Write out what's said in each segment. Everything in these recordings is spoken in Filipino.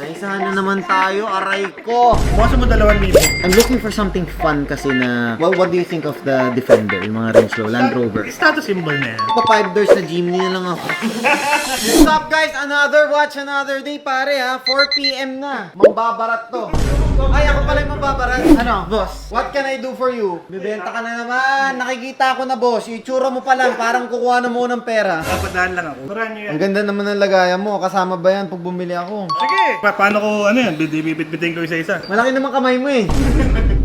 Naisahan na naman tayo, aray ko. Bukas mo 2,000. I'm looking for something fun kasi na... Well, what do you think of the Defender, yung mga Range Rover, Land Rover? Status symbol na yan. Pa 5 doors na Jimny na lang ako. What's up guys? Another watch, another day pare ha. 4 PM na. Mambabarat to. Ay, ako pala yung mambabarat. Ano, boss? What can I do for you? Bibenta ka na naman. Nakikita ko na boss. Yung itsura mo pa lang. Parang kukuha na mo ng pera. Papadaan lang ako. Turan nyo yan. Ang ganda naman ng lagayan mo. Kasama ba yan pag bumili ako? Sige. Paano ko bibit-bitin ko isa-isa? Malaki naman kamay mo eh.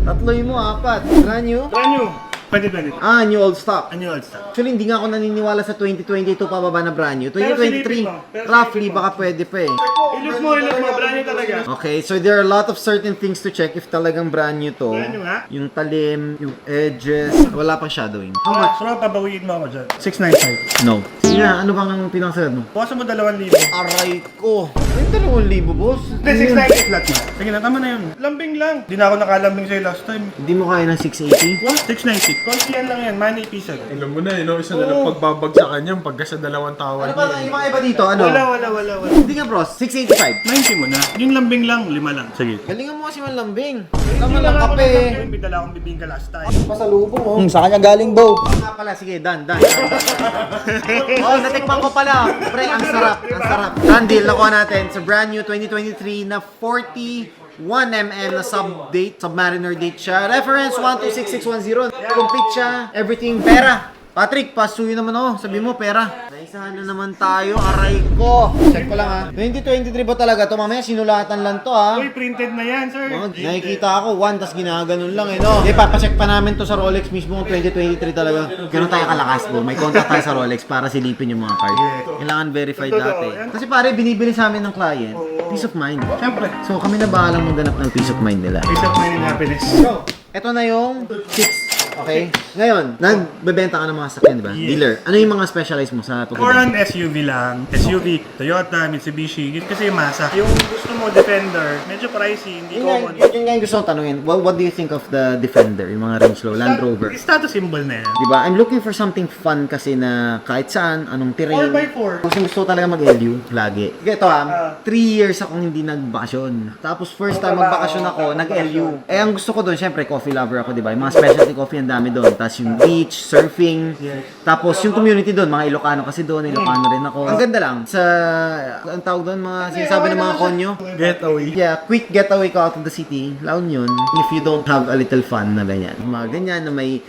Tatloy mo, 4. Brand new? Turan nyo. 2020. Ah, new old stock. Ano yung stock? Actually, hindi nga ako naniniwala sa 2022 pababa na brand new. Pero 2023, silipin mo. Pero roughly, silipin mo. baka pwede pa eh. Ilus mo, brand new talaga. Okay, so there are a lot of certain things to check if talagang brand new to. Brand new nga? Yung talim, yung edges, wala pang shadowing. How much? So, pabawiin mo ako dyan. 695. No. Sige na, ano bang ang pinakasalat mo? Bukas mo 2,000. Aray ko. May 2,000 boss. Hindi, 690 flat na. Sige na, tama na yun. Lambing lang. Hindi na ako nakalambing sa'yo last time. Hindi mo kaya ng 680? What? 690. Konti yan lang yan. Money piece agad. Alam mo na, isa na lang pagbabagsakan yan pagka sa dalawang tawad Ano ba yung mga iba dito? Ano? Wala. Hindi nga bros, 685. 90 mo na. Yung lambing lang, 5 lang. Sige. Galingan mo kasi man lambing. Tama lang kape. May dala akong bibingka last time. Pasalubong oh. Sa kanya galing daw. Nga pala, sige, done. Oh, natikman ko pala. Pre, ang sarap, ang sarap. Done deal, nakuha natin sa brand new 2023 na 41mm na Submariner date siya. Reference 126610. Complete siya, everything. Pera. Patrick, pasuyo naman ako. Sabi mo, pera. Naisahan na naman tayo, aray ko. Check ko lang ha. 2023 ba talaga to? Mamaya sinulatan lang to ha. Uy, printed na yan, sir. Nakikita ako, 1, tas ginaganon lang eh, no? Papacheck pa namin to sa Rolex mismo kung 2023 talaga. Ganun tayo kalakas, bro. May contact tayo sa Rolex para silipin yung mga card. Kailangan verified dati. Kasi pare, binibili sa amin ng client, peace of mind. Siyempre. So kami na bahalang magganap ng peace of mind nila. Peace of mind and happiness. So, eto na yung 6. Okay? Ngayon, nagbebenta ka ng mga sakyan, di ba? Yes. Dealer. Ano yung mga specialized mo sa Or pagbebenta? an SUV lang. SUV, Toyota, Mitsubishi. Yun kasi yung masa. Yung gusto mo, Defender, medyo pricey, hindi common. Yun nga yung gusto kong tanungin. What do you think of the Defender, yung mga Range Rover, Land Rover? Status symbol na yan. Diba? I'm looking for something fun kasi na kahit saan, anong terrain. 4x4. Kasi gusto ko talaga mag-LU lagi. Ito 3 years akong hindi nagbakasyon. Tapos first time magbakasyon ako, nag-LU. Eh ang gusto ko doon, syempre coffee lover ako, diba? Yung mga specialty coffee ang dami doon. Tapos yung beach, surfing. Tapos yung community doon, mga Ilocano kasi doon, Ilocano rin ako. Ang ganda lang. Sa, ang tawag doon, mga sinasabi ng mga konyo. Getaway. Yeah, quick getaway ka out of the city. Laon yun. If you don't have a little fun na ganyan. Mga ganyan na may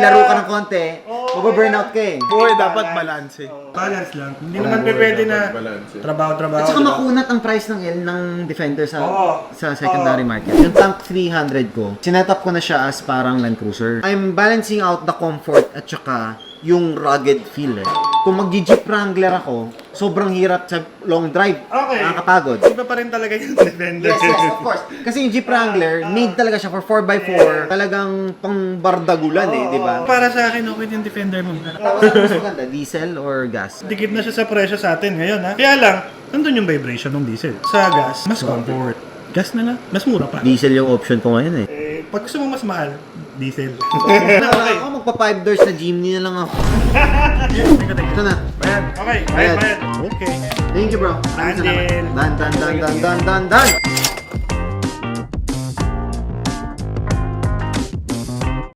laro ka ng konti, mababurnout ka eh. Buhay dapat balance eh. Balance lang. Hindi naman pwede na trabaho. At saka makunat ang price ng ng Defender sa Oo. sa secondary market. Yung Tank 300 ko, sinetup ko na siya as parang Land Cruiser. I'm balancing out the comfort at saka yung rugged feel eh. Kung mag-Jeep Wrangler ako, sobrang hirap sa long drive. Okay. Nakakapagod. Iba pa rin talaga yung Defender. Yes, of course. Kasi yung Jeep Wrangler, made talaga siya for 4x4. Talagang pang bardagulan eh, di ba? Para sa akin, okay yung Defender mo. Tapos ano mas maganda, diesel or gas? Dikit na siya sa presyo sa atin ngayon, ha? Kaya lang, nandun yung vibration ng diesel. Sa gas, mas comfort. Gas na lang, mas mura pa. Diesel yung option ko ngayon eh. Pag gusto mo mas mahal, diesel. Okay. Ako magpa 5 doors na Jimny na lang ako. Ito na. Okay, Bayad. bayad. Okay. Thank you bro. Dan. Dan.